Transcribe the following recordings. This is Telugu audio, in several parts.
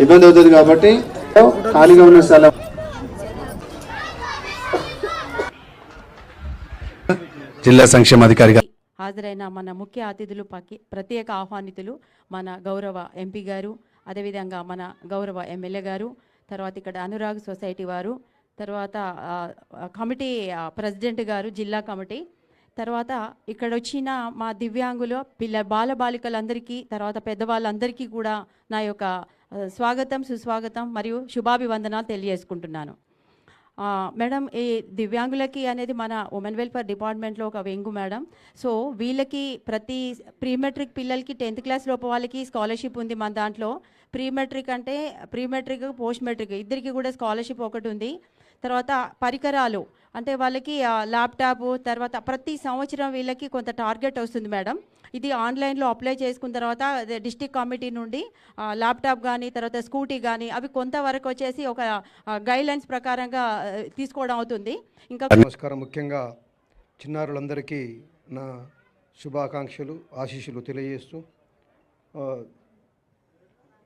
ఇబ్బంది అవుతుంది కాబట్టి ఖాళీగా ఉన్న స్థలం జిల్లా సంక్షేమ అధికారిగా హాజరైన మన ముఖ్య అతిథులు ప్రత్యేక ఆహ్వానితులు మన గౌరవ ఎంపీ గారు, అదేవిధంగా మన గౌరవ ఎమ్మెల్యే గారు, తర్వాత ఇక్కడ అనురాగ్ సొసైటీ వారు, తర్వాత కమిటీ ప్రెసిడెంట్ గారు, జిల్లా కమిటీ, తర్వాత ఇక్కడ వచ్చిన మా దివ్యాంగుల బాలబాలికలందరికీ, తర్వాత పెద్దవాళ్ళందరికీ కూడా నా యొక్క స్వాగతం, సుస్వాగతం మరియు శుభాభివందనాలు తెలియజేసుకుంటున్నాను. మేడం, ఈ దివ్యాంగులకి అనేది మన ఉమెన్ వెల్ఫేర్ డిపార్ట్మెంట్లో ఒక వింగు మేడం. సో వీళ్ళకి ప్రతి ప్రీ మెట్రిక్ పిల్లలకి 10th క్లాస్ లోపు వాళ్ళకి స్కాలర్షిప్ ఉంది మన దాంట్లో. ప్రీ మెట్రిక్ అంటే ప్రీ మెట్రిక్, పోస్ట్ మెట్రిక్ ఇద్దరికి కూడా స్కాలర్షిప్ ఒకటి ఉంది. తర్వాత పరికరాలు అంటే వాళ్ళకి ల్యాప్టాప్, తర్వాత ప్రతి సంవత్సరం వీళ్ళకి కొంత టార్గెట్ వస్తుంది మేడం. ఇది ఆన్లైన్లో అప్లై చేసుకున్న తర్వాత డిస్ట్రిక్ట్ కమిటీ నుండి ల్యాప్టాప్ కానీ, తర్వాత స్కూటీ కానీ అవి కొంతవరకు వచ్చేసి ఒక గైడ్లైన్స్ ప్రకారంగా తీసుకోవడం అవుతుంది. ఇంకా నమస్కారం. ముఖ్యంగా చిన్నారులందరికీ నా శుభాకాంక్షలు, ఆశీస్సులు తెలియజేస్తూ,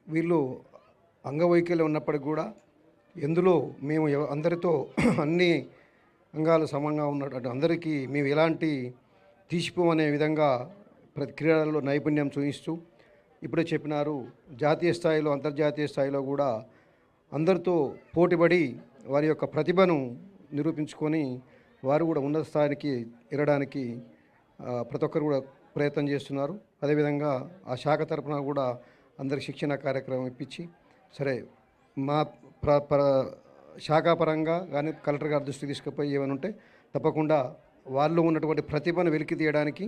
వీళ్ళు అంగవైకల్యం ఉన్నప్పటికీ కూడా ఎందులో మేము అందరితో అన్ని అంగాలు సమంగా ఉన్నట్టు అందరికీ మేము ఎలాంటి తీసిపోమనే విధంగా ప్రతి క్రీడల్లో నైపుణ్యం చూపిస్తూ, ఇప్పుడే చెప్పినారు జాతీయ స్థాయిలో అంతర్జాతీయ స్థాయిలో కూడా అందరితో పోటీపడి వారి యొక్క ప్రతిభను నిరూపించుకొని వారు కూడా ఉన్నత స్థాయికి ఎరడానికి ప్రతి ఒక్కరు కూడా ప్రయత్నం చేస్తున్నారు. అదేవిధంగా ఆ శాఖ తరఫున కూడా అందరికి శిక్షణ కార్యక్రమం ఇప్పించి, సరే మా శాఖాపరంగా కానీ కలెక్టర్ గారి దృష్టికి తీసుకుపోయి ఏమైనా ఉంటే తప్పకుండా వాళ్ళు ఉన్నటువంటి ప్రతిభను వెలికి తీయడానికి,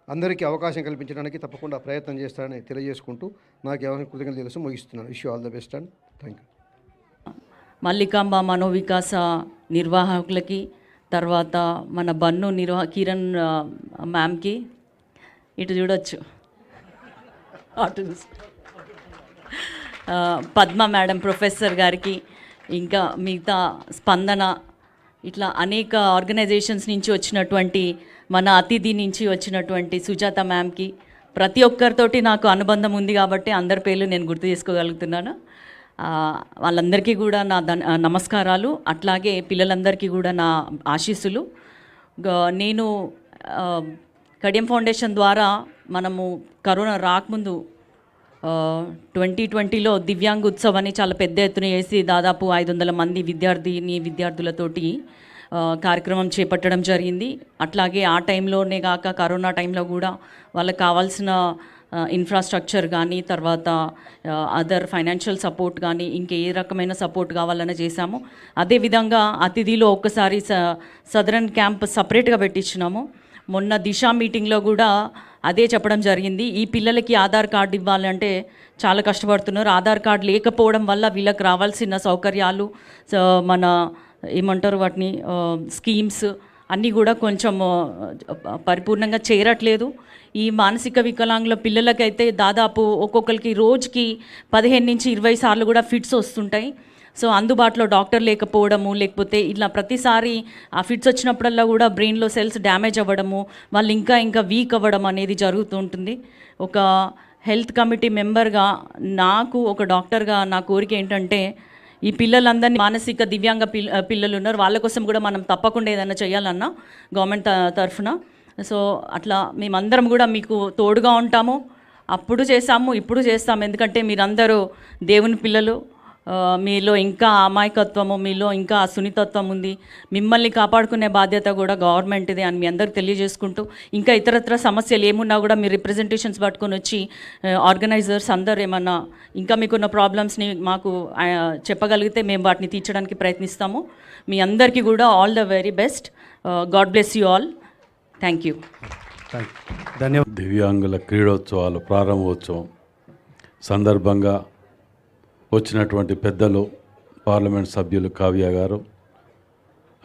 అందరికీ అవకాశం కల్పించడానికి తప్పకుండా ప్రయత్నం చేస్తారని తెలియజేసుకుంటూ నాకు ఎవరికి కృతజ్ఞతలు తెలుసు ముగిస్తున్నాను. Wish you all the best and thank you. Mallikamba Manovikasa నిర్వాహకులకి, తర్వాత మన బన్ను కిరణ్ మ్యామ్కి, ఇటు చూడొచ్చు అటు పద్మ మేడం ప్రొఫెసర్ గారికి, ఇంకా మిగతా స్పందన, ఇట్లా అనేక ఆర్గనైజేషన్స్ నుంచి వచ్చినటువంటి మన అతిథి నుంచి వచ్చినటువంటి సుజాత మ్యామ్కి, ప్రతి ఒక్కరితోటి నాకు అనుబంధం ఉంది కాబట్టి అందరి పేర్లు నేను గుర్తు చేసుకోగలుగుతున్నాను. వాళ్ళందరికీ కూడా నా నమస్కారాలు. అట్లాగే పిల్లలందరికీ కూడా నా ఆశీస్సులు. నేను కడియం ఫౌండేషన్ ద్వారా మనము కరోనా రాకముందు 2020లో దివ్యాంగ్ ఉత్సవ్ అని చాలా పెద్ద ఎత్తున చేసి దాదాపు 500 మంది విద్యార్థులతోటి కార్యక్రమం చేపట్టడం జరిగింది. అట్లాగే ఆ టైంలోనే కాక కరోనా టైంలో కూడా వాళ్ళకి కావాల్సిన ఇన్ఫ్రాస్ట్రక్చర్ కానీ, తర్వాత అదర్ ఫైనాన్షియల్ సపోర్ట్ కానీ, ఇంకే రకమైన సపోర్ట్ కావాలన్నా చేశాము. అదేవిధంగా అతిథిలో ఒక్కసారి సదరన్ క్యాంప్ సపరేట్గా పెట్టించినాము. మొన్న దిశా మీటింగ్లో కూడా అదే చెప్పడం జరిగింది. ఈ పిల్లలకి ఆధార్ కార్డు ఇవ్వాలంటే చాలా కష్టపడుతున్నారు. ఆధార్ కార్డు లేకపోవడం వల్ల వీళ్ళకి రావాల్సిన సౌకర్యాలు, మన ఏమంటారు వాటిని, స్కీమ్స్ అన్నీ కూడా కొంచెం పరిపూర్ణంగా చేరట్లేదు. ఈ మానసిక వికలాంగుల పిల్లలకైతే దాదాపు ఒక్కొక్కరికి రోజుకి 15 నుంచి 20 సార్లు కూడా ఫిట్స్ వస్తుంటాయి. సో అందుబాటులో డాక్టర్ లేకపోవడము, లేకపోతే ఇలా ప్రతిసారి ఆ ఫిట్స్ వచ్చినప్పుడల్లా కూడా బ్రెయిన్లో సెల్స్ డ్యామేజ్ అవ్వడము, వాళ్ళు ఇంకా వీక్ అవ్వడం అనేది జరుగుతూ ఉంటుంది. ఒక హెల్త్ కమిటీ మెంబర్గా నాకు, ఒక డాక్టర్గా నా కోరిక ఏంటంటే, ఈ పిల్లలందరినీ మానసిక దివ్యాంగ పిల్లలు ఉన్నారు, వాళ్ళ కోసం కూడా మనం తప్పకుండా ఏదైనా చేయాలన్నా గవర్నమెంట్ తరఫున. సో అట్లా మేమందరం కూడా మీకు తోడుగా ఉంటాము. అప్పుడు చేసాము, ఇప్పుడు చేస్తాము. ఎందుకంటే మీరందరూ దేవుని పిల్లలు, మీలో ఇంకా అమాయకత్వము, మీలో ఇంకా సున్నితత్వం ఉంది. మిమ్మల్ని కాపాడుకునే బాధ్యత కూడా గవర్నమెంట్ది అని మీ అందరికి తెలియజేసుకుంటూ, ఇంకా ఇతరత్ర సమస్యలు ఏమున్నా కూడా మీరు రిప్రజెంటేషన్స్ పట్టుకొని వచ్చి ఆర్గనైజర్స్ అందరు ఏమన్నా ఇంకా మీకున్న ప్రాబ్లమ్స్ని మాకు చెప్పగలిగితే మేము వాటిని తీర్చడానికి ప్రయత్నిస్తాము. మీ అందరికీ కూడా all the very best. God bless you all. Thank you. ధన్యవాదాలు. దివ్యాంగుల క్రీడోత్సవాలు ప్రారంభోత్సవం సందర్భంగా వచ్చినటువంటి పెద్దలు, పార్లమెంట్ సభ్యులు కావ్య గారు,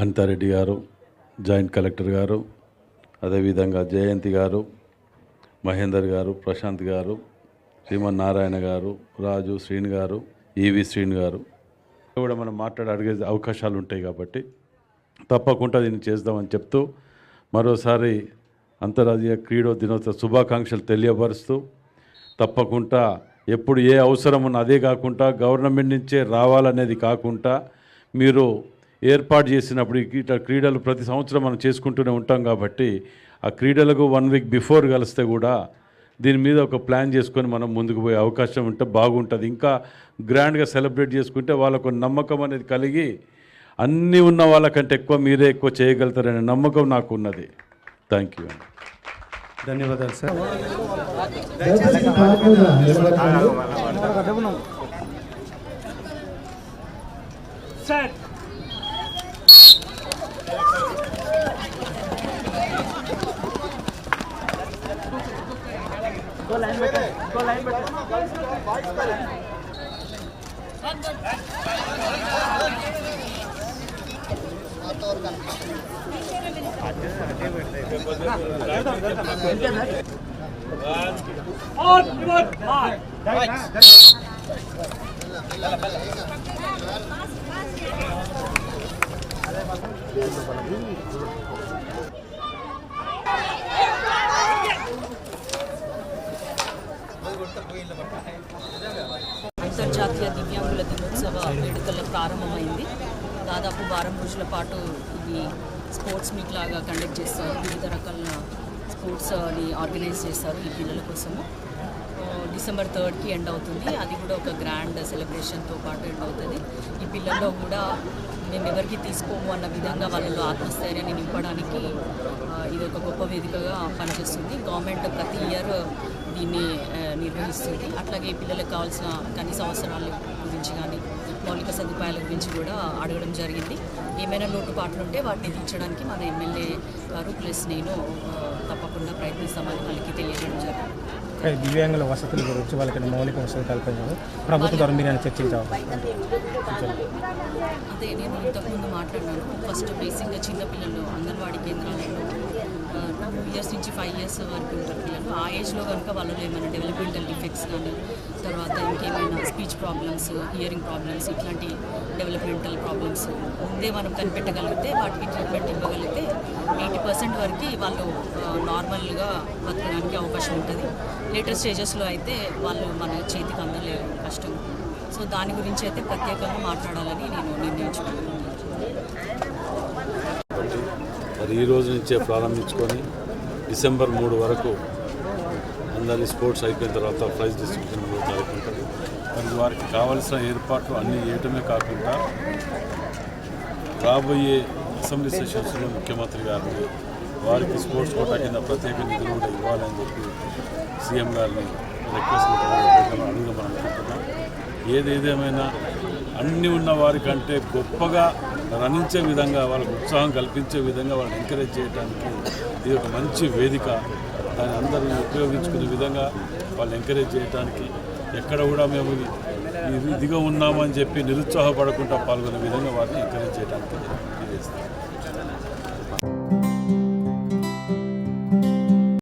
అనితారెడ్డి గారు, జాయింట్ కలెక్టర్ గారు, అదేవిధంగా జయంతి గారు, మహేందర్ గారు, ప్రశాంత్ గారు, శ్రీమన్నారాయణ గారు, రాజు, శ్రీని గారు, ఈవి శ్రీని గారు కూడా మనం అడిగే అవకాశాలు ఉంటాయి కాబట్టి తప్పకుండా దీన్ని చేద్దామని చెప్తూ, మరోసారి అంతర్జాతీయ క్రీడా దినోత్సవ శుభాకాంక్షలు తెలియపరుస్తూ తప్పకుండా ఎప్పుడు ఏ అవసరం ఉన్నా అదే కాకుండా గవర్నమెంట్ నుంచే రావాలనేది కాకుండా మీరు ఏర్పాటు చేసినప్పుడు ఇట్లా క్రీడలు ప్రతి సంవత్సరం మనం చేసుకుంటూనే ఉంటాం కాబట్టి ఆ క్రీడలకు 1 వీక్ బిఫోర్ కలిస్తే కూడా దీని మీద ఒక ప్లాన్ చేసుకొని మనం ముందుకు పోయే అవకాశం ఉంటే బాగుంటుంది. ఇంకా గ్రాండ్గా సెలబ్రేట్ చేసుకుంటే వాళ్ళకు నమ్మకం అనేది కలిగి అన్నీ ఉన్న వాళ్ళకంటే ఎక్కువ మీరే ఎక్కువ చేయగలుగుతారనే నమ్మకం నాకు ఉన్నది. Thank you. ధన్యవాదాలు సార్. అంతర్జాతీయ దివ్యాంగుల దినోత్సవ వేడుకల ప్రారంభమైంది. దాదాపు వారం రోజుల పాటు ఇది స్పోర్ట్స్ మీట్ లాగా కండక్ట్ చేస్తారు. వివిధ రకాల స్పోర్ట్స్ని ఆర్గనైజ్ చేస్తారు ఈ పిల్లల కోసము. డిసెంబర్ 3కి ఎండ్ అవుతుంది. అది కూడా ఒక గ్రాండ్ సెలబ్రేషన్తో పాటు ఎండ్ అవుతుంది. ఈ పిల్లల్లో కూడా మేము ఎవరికి తీసుకోము అన్న విధంగా వాళ్ళలో ఆత్మస్థైర్యాన్ని నింపడానికి ఇది ఒక గొప్ప వేదికగా పనిచేస్తుంది. గవర్నమెంట్ ప్రతి ఇయర్ దీన్ని నిర్వహిస్తుంది. అట్లాగే ఈ పిల్లలకు కావాల్సిన కనీస అవసరాల గురించి కానీ మౌలిక సదుపాయాల గురించి కూడా అడగడం జరిగింది. ఏమైనా లోటుపాట్లు ఉంటే వాటిని తీర్చడానికి మన ఎమ్మెల్యే గారు ప్లస్ నేను తప్పకుండా ప్రయత్నిస్తామని వాళ్ళకి తెలియజేయడం జరిగింది. దివ్యాంగుల వసతుల గురించి వాళ్ళకి మౌలిక వసతులు కల్పించాలి ప్రభుత్వ ద్వారా మీరు చర్చించాలి. అదే నేను ఇంతకుముందు మాట్లాడినాను. ఫస్ట్ బేసిక్గా చిన్నపిల్లలు అంగన్వాడీ కేంద్రాలలో 2 ఇయర్స్ నుంచి 5 ఇయర్స్ వరకు ఉంటారు పిల్లలు. ఆ ఏజ్లో కనుక వాళ్ళలో ఏమైనా డెవలప్మెంటల్ డిఫెక్ట్స్ కానీ తర్వాత ఇంకేమైనా స్పీచ్ ప్రాబ్లమ్స్, హియరింగ్ ప్రాబ్లమ్స్, ఇట్లాంటి డెవలప్మెంటల్ ప్రాబ్లమ్స్ ముందే మనం కనిపెట్టగలిగితే వాటికి ట్రీట్మెంట్ ఇవ్వగలిగితే 80% వరకు వాళ్ళు నార్మల్గా బతకడానికి అవకాశం ఉంటుంది. లేటెస్ట్ స్టేజెస్లో అయితే వాళ్ళు మన చేతికి అందలేరు, కష్టం. సో దాని గురించి అయితే ప్రత్యేకంగా మాట్లాడాలని నేను నిర్ణయించుకున్నాను. మరి ఈ రోజు నుంచే ప్రారంభించుకొని డిసెంబర్ 3 వరకు అందరి స్పోర్ట్స్ అయిపోయిన తర్వాత ప్రైజ్ డిస్ట్రిబ్యూషన్ కూడా జరుగుతుంటుంది. మరి వారికి కావలసిన ఏర్పాట్లు అన్నీ చేయటమే కాకుండా రాబోయే అసెంబ్లీ సెషన్స్లో ముఖ్యమంత్రి గారిని వారికి స్పోర్ట్స్ కోటా కింద ప్రత్యేక నిధులు కూడా ఇవ్వాలని చెప్పి సీఎం గారిని రిక్వెస్ట్ అడుగుదామని అనుకుంటున్నాం. ఏదేదేమైనా అన్నీ ఉన్న వారికంటే గొప్పగా రనించే విధంగా వాళ్ళకు ఉత్సాహం కల్పించే విధంగా వాళ్ళని ఎంకరేజ్ చేయడానికి ఇది ఒక మంచి వేదిక. దాన్ని అందరూ ఉపయోగించుకునే విధంగా వాళ్ళని ఎంకరేజ్ చేయడానికి ఎక్కడ కూడా మేము ఇదిగా ఉన్నామని చెప్పి నిరుత్సాహపడకుండా పాల్గొనే విధంగా వారిని ఎంకరేజ్ చేయడానికి ఇది చేస్తాం.